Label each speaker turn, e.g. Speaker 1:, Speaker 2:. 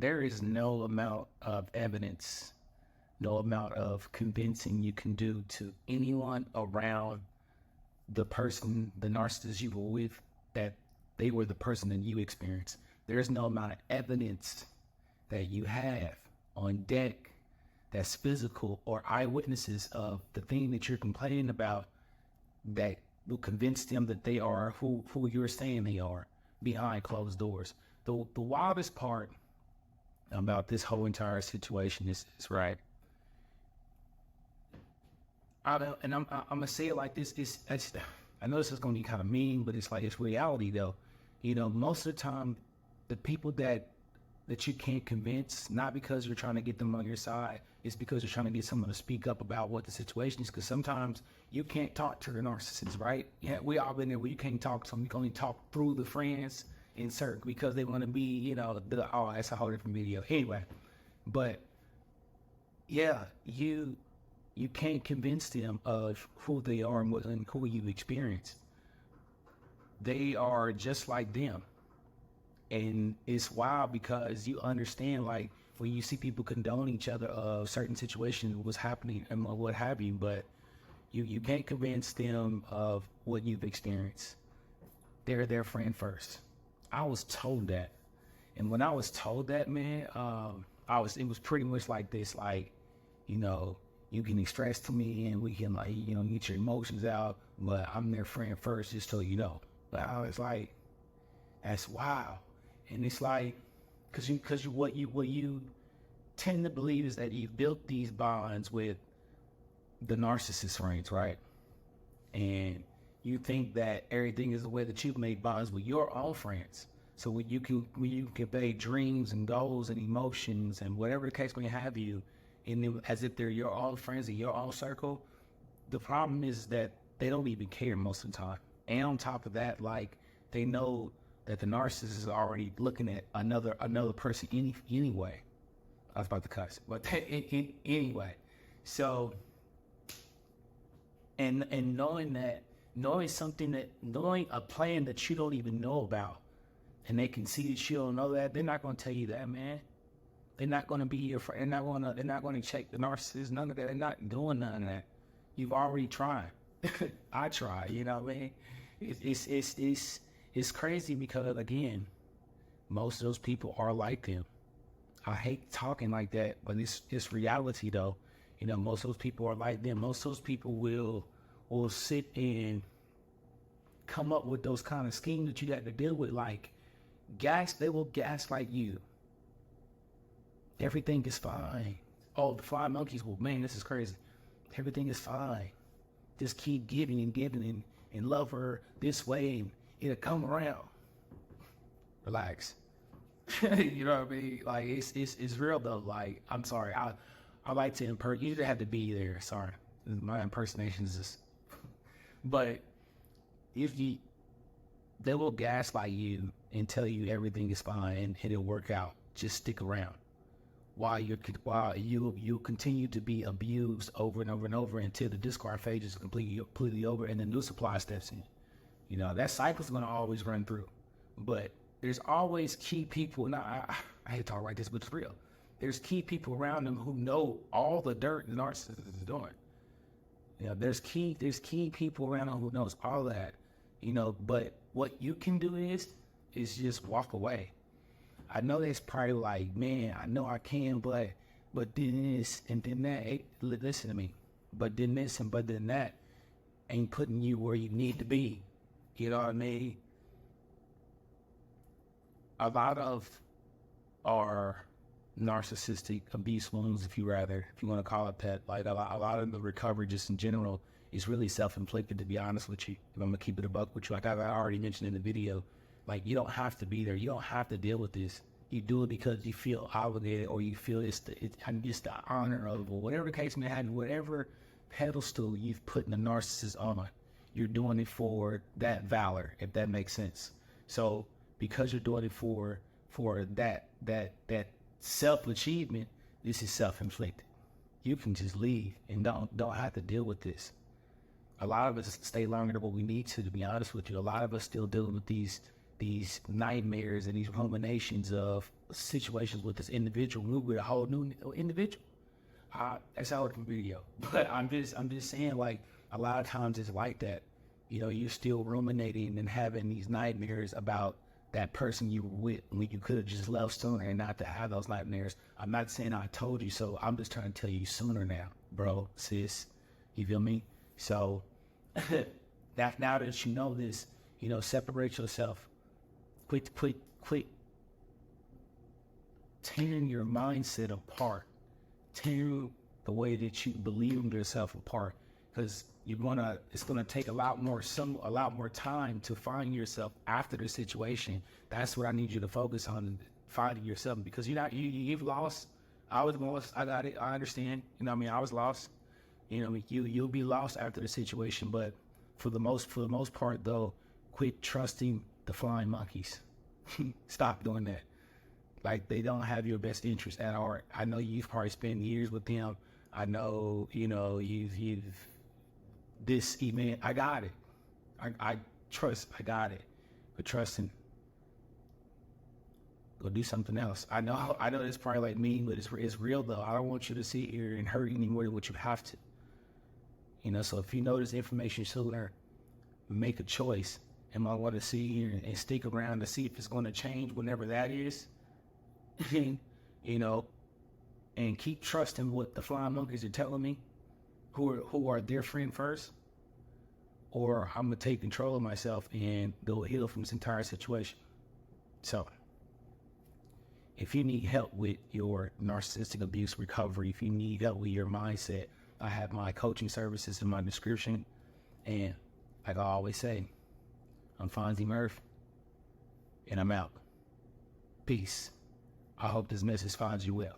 Speaker 1: there is no amount of evidence, no amount of convincing you can do to anyone around the person, the narcissist you were with, that they were the person that you experienced. There's no amount of evidence that you have on deck that's physical or eyewitnesses of the thing that you're complaining about that will convince them that they are who you're saying they are behind closed doors. The wildest part about this whole entire situation is right. I'm gonna say it like this. I know this is gonna be kind of mean, but it's like it's reality though. You know, most of the time, the people that you can't convince, not because you're trying to get them on your side, it's because you're trying to get someone to speak up about what the situation is. Because sometimes you can't talk to the narcissist, right? Yeah, we all been there where you can't talk to them. You can only talk through the friends in certain because they want to be, you know, oh, that's a whole different video. Anyway, but yeah, you can't convince them of who they are and who you've experienced. They are just like them. And it's wild because you understand, like, when you see people condone each other of certain situations, what's happening and what have you, but you can't convince them of what you've experienced. They're their friend first. I was told that. And when I was told that, man, it was pretty much like this, like, you know, you can express to me and we can, like, you know, get your emotions out, but I'm their friend first, just so you know. But I was like, that's wild. And it's like, because what you tend to believe is that you've built these bonds with the narcissist friends, right? And you think that everything is the way that you've made bonds with your own friends. So when you convey dreams and goals and emotions and whatever the case may have you, and as if they're your own friends in your own circle, the problem is that they don't even care most of the time. And on top of that, like, they know that the narcissist is already looking at another person anyway. I was about to cuss, but anyway. So, and knowing a plan that you don't even know about, and they can see that you don't know that, they're not going to tell you that, man. They're not going to be your friend. They're not going to check the narcissist. None of that. They're not doing none of that. You've already tried. I tried. You know what I mean? It's crazy because, again, most of those people are like them. I hate talking like that, but it's reality though. You know, most of those people are like them. Most of those people will sit and come up with those kind of schemes that you got to deal with, like they will gaslight you. Everything is fine. Oh, the flying monkeys, well, man, this is crazy. Everything is fine. Just keep giving and love her this way and it'll come around. Relax. You know what I mean? Like, it's real though. Like, I'm sorry. I like to you don't have to be there. Sorry. My impersonation is just, but they will gaslight you and tell you everything is fine and it'll work out. Just stick around. While you'll continue to be abused over and over and over until the discard phase is completely over and the new supply steps in. You know, that cycle's going to always run through. But there's always key people. Now, I hate to talk like this, but it's real. There's key people around them who know all the dirt the narcissist is doing. You know, there's key people around them who knows all that. You know, but what you can do is just walk away. I know that's probably like, man, I know I can, but then this and then that. Hey, listen to me. But then this and but then that ain't putting you where you need to be. You know what I mean? A lot of our narcissistic abuse wounds, if you want to call it that, like a lot of the recovery just in general is really self-inflicted, to be honest with you. If I'm going to keep it a buck with you, like I already mentioned in the video, like, you don't have to be there. You don't have to deal with this. You do it because you feel obligated or you feel it's the honor of, or whatever the case may have, whatever pedestal you've put the narcissist on. You're doing it for that valor, if that makes sense. So because you're doing it for that self-achievement, this is self-inflicted. You can just leave and don't have to deal with this. A lot of us stay longer than what we need to be honest with you. A lot of us still dealing with these these nightmares and these ruminations of situations with this individual. We were a whole new individual. That's how it can be, yo. But I'm just saying, like, a lot of times it's like that. You're still ruminating and having these nightmares about that person you were with when you could have just left sooner and not to have those nightmares. I'm not saying I told you so. I'm just trying to tell you sooner now, bro, sis. You feel me? So now that you know this, separate yourself. Quit tearing your mindset apart. Tear the way that you believe in yourself apart, because it's gonna take a lot more time to find yourself after the situation. That's what I need you to focus on, finding yourself, because you've lost. I was lost. I got it. I understand. I was lost. You'll be lost after the situation, but for the most part though, quit trusting the flying monkeys. Stop doing that. Like, they don't have your best interest at heart. I know you've probably spent years with them. I know, you've this event. I got it. I trust. I got it. But trusting, go do something else. I know it's probably like me, but it's real though. I don't want you to sit here and hurt any more than what you have to. So if you know this information sooner, make a choice. Am I going to sit here and stick around to see if it's going to change whenever that is? And keep trusting what the flying monkeys are telling me, who are their friend first, or I'm gonna take control of myself and go heal from this entire situation. So, if you need help with your narcissistic abuse recovery, if you need help with your mindset, I have my coaching services in my description. And like I always say, I'm Fonzie Murph, and I'm out. Peace. I hope this message finds you well.